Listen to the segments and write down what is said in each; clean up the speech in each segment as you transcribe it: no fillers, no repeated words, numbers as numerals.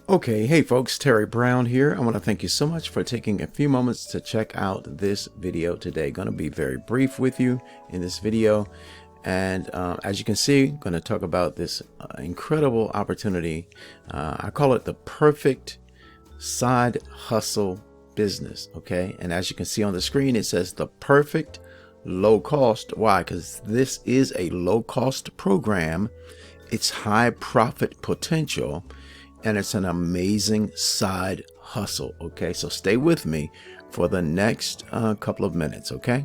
Okay, hey folks, Terry Brown here. I want to thank you so much for taking a few moments to check out this video today. Going to be very brief with you in this video. And as you can see, I'm going to talk about this incredible opportunity. I call it the perfect side hustle business. Okay. And as you can see on the screen, it says the perfect low cost. Why? Because this is a low cost program. It's high profit potential. And it's an amazing side hustle. Okay, so stay with me for the next couple of minutes. Okay.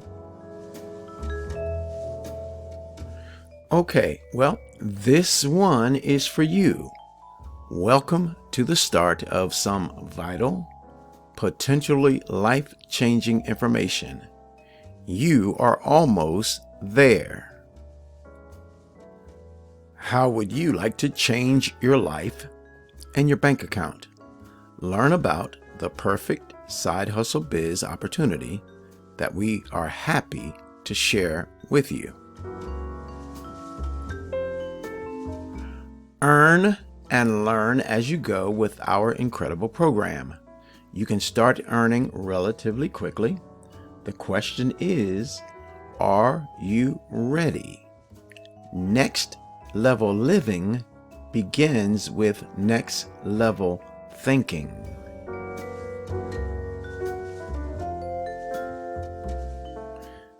Okay, well, this one is for you. Welcome to the start of some vital, potentially life-changing information. You are almost there. How would you like to change your life and your bank account? Learn about the perfect side hustle biz opportunity that we are happy to share with you. Earn and learn as you go with our incredible program. You can start earning relatively quickly. The question is, are you ready? Next level living begins with next level thinking.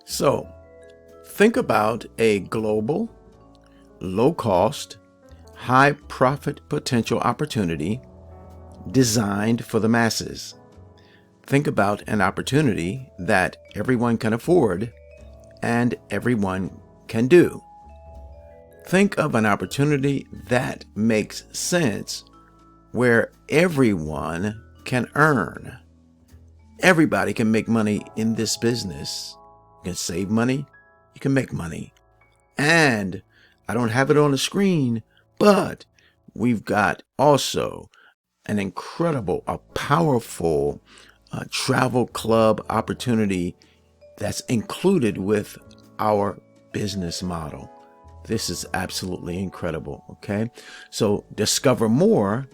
So, think about a global, low cost, high profit potential opportunity designed for the masses. Think about an opportunity that everyone can afford and everyone can do. Think of an opportunity that makes sense where everyone can earn. Everybody can make money in this business. You can save money, you can make money. And I don't have it on the screen, but we've got also an incredible, a powerful travel club opportunity that's included with our business model. This is absolutely incredible. Okay, so discover more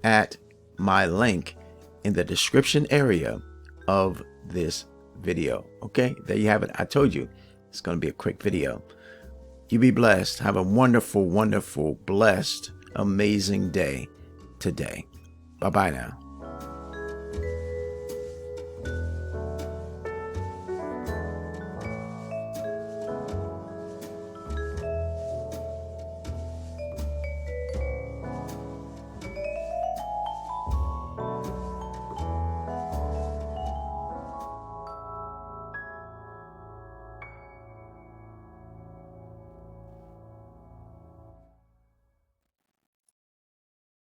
at my link in the description area of this video. Okay, there you have it. I told you it's going to be a quick video. You be blessed. Have a wonderful, wonderful, blessed, amazing day today. Bye-bye now.